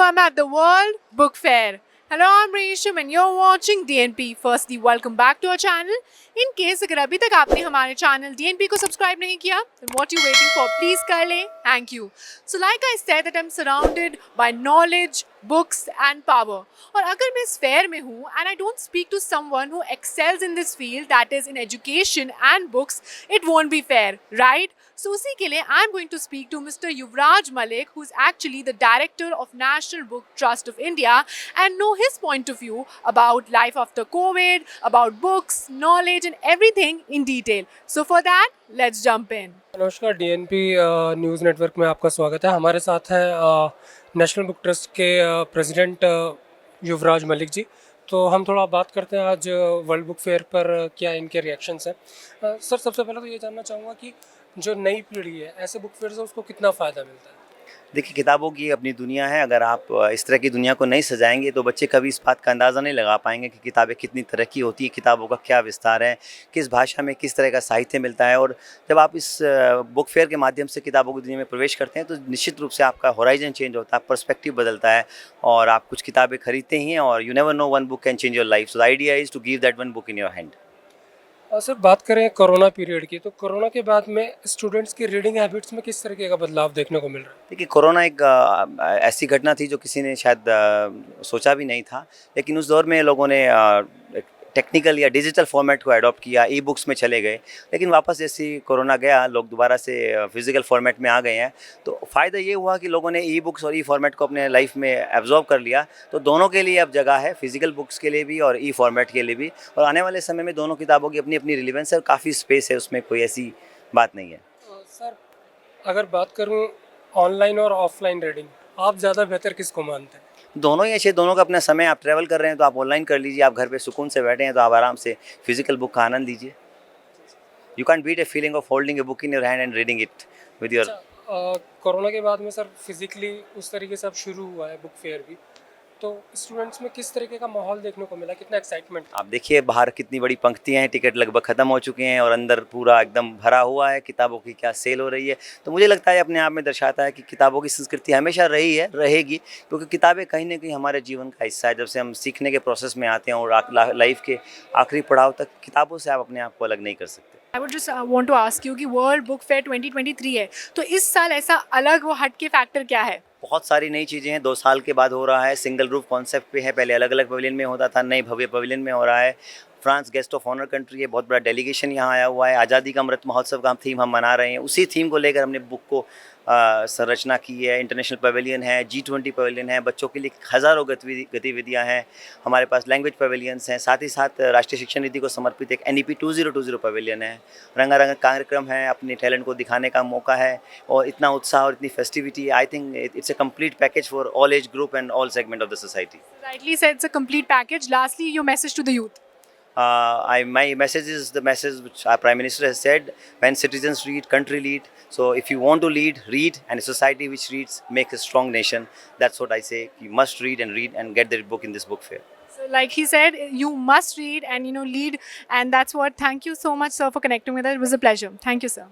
I'm at the World Book Fair. Hello, I'm Resham and you're watching DNP. Firstly, welcome back to our channel. In case अगर अभी तक आपने हमारे channel DNP को subscribe नहीं किया, then what you waiting for? Please कर लें. Thank you. So like I said that I'm surrounded by knowledge, books and power. और अगर मैं इस fair में हूँ and I don't speak to someone who excels in this field, that is in education and books, it won't be fair, right? So उसी के लिए I'm going to speak to Mr. Yuvraj Malik, who's actually the director of National Book Trust of India, and know his point of view about life after COVID, about books, knowledge and everything in detail. So for that, let's jump in. नमस्कार DNP news network में आपका स्वागत है। हमारे साथ हैं national book trust के president युवराज मलिक जी। तो हम थोड़ा बात करते हैं आज वर्ल्ड बुक फेयर पर क्या इनके रिएक्शंस हैं। सर, सबसे पहले तो ये जानना चाहूँगा कि जो नई पीढ़ी है ऐसे बुक फेयर से उसको कितना फ़ायदा मिलता है? देखिए, किताबों की अपनी दुनिया है। अगर आप इस तरह की दुनिया को नहीं सजाएंगे तो बच्चे कभी इस बात का अंदाज़ा नहीं लगा पाएंगे कि किताबें कितनी तरह की होती है, किताबों का क्या विस्तार है, किस भाषा में किस तरह का साहित्य मिलता है। और जब आप इस बुक फेयर के माध्यम से किताबों की दुनिया में प्रवेश करते हैं तो निश्चित रूप से आपका होराइजन चेंज होता है, पर्सपेक्टिव बदलता है और आप कुछ किताबें खरीदते ही हैं और you never know one book can change your life. So the idea is to give that one book in your hand. Sir, बात करें कोरोना पीरियड की, तो कोरोना के बाद में स्टूडेंट्स की रीडिंग हैबिट्स में किस तरीके का बदलाव देखने को मिल रहा है? देखिए, कोरोना एक ऐसी घटना थी जो किसी ने शायद सोचा भी नहीं था, लेकिन उस दौर में लोगों ने टेक्निकल या डिजिटल फॉर्मेट को अडॉप्ट किया, ई बुक्स में चले गए। लेकिन वापस जैसे कोरोना गया, लोग दोबारा से फिजिकल फॉर्मेट में आ गए हैं। तो फ़ायदा ये हुआ कि लोगों ने ई बुक्स और ई फॉर्मेट को अपने लाइफ में एब्जॉर्ब कर लिया। तो दोनों के लिए अब जगह है, फिजिकल बुक्स के लिए भी और ई फॉर्मेट के लिए भी। और आने वाले समय में दोनों किताबों की अपनी अपनी रिलेवेंस है और काफ़ी स्पेस है, उसमें कोई ऐसी बात नहीं है। सर, अगर बात करूँ ऑनलाइन और ऑफलाइन रीडिंग, आप ज़्यादा बेहतर किसको मानते हैं? दोनों ही अच्छे, दोनों का अपना समय। आप ट्रैवल कर रहे हैं तो आप ऑनलाइन कर लीजिए, आप घर पे सुकून से बैठे हैं तो आप आराम से फिजिकल बुक का आनंद लीजिए। You can beat a feeling of holding a book in your hand and reading it with your. Corona के बाद में सर फिजिकली उस तरीके से अब शुरू हुआ है बुक फेयर भी, तो स्टूडेंट्स में किस तरीके का माहौल देखने को मिला, कितना एक्साइटमेंट? आप देखिए, बाहर कितनी बड़ी पंक्तियां हैं, टिकट लगभग ख़त्म हो चुके हैं और अंदर पूरा एकदम भरा हुआ है। किताबों की क्या सेल हो रही है। तो मुझे लगता है अपने आप में दर्शाता है कि किताबों की संस्कृति हमेशा रही है, रहेगी, क्योंकि किताबें कहीं ना कहीं हमारे जीवन का हिस्सा है। जब से हम सीखने के प्रोसेस में आते हैं और लाइफ के आखिरी पड़ाव तक, किताबों से आप अपने आप को अलग नहीं कर सकते। I would just want to ask you कि World Book Fair 2023 है, तो इस साल ऐसा अलग वो हट के फैक्टर क्या है? बहुत सारी नई चीज़ें हैं। 2 साल के बाद हो रहा है, सिंगल रूफ कॉन्सेप्ट पे है। पहले अलग अलग पवेलियन में होता था, नए भव्य पवेलियन में हो रहा है। France guest of honour country है, बहुत बड़ा डेलीगेशन यहाँ आया हुआ है। आज़ादी का अमृत महोत्सव का थीम हम मना रहे हैं, उसी थीम को लेकर हमने बुक को संरचना की है। इंटरनेशनल पवेलियन है, G20 पवेलियन है, बच्चों के लिए हज़ारों गतिविधियाँ हैं। हमारे पास लैंग्वेज पवेलियंस हैं, साथ ही साथ राष्ट्रीय शिक्षा नीति को समर्पित एक NEP 2020 पवेलियन है। रंगारंग कार्यक्रम है, अपने टैलेंट को दिखाने का मौका है और इतना उत्साह और इतनी festivity. I think it's a complete package for all age group and all segment of the society. Rightly said, it's a complete package. Lastly, your message to the youth. My message is the message which our Prime Minister has said: when citizens read, country lead. So if you want to lead, read, and a society which reads makes a strong nation. That's what I say. You must read and get the book in this book fair. So like he said, you must read and lead, and that's what. Thank you so much, sir, for connecting with us. It was a pleasure. Thank you, sir.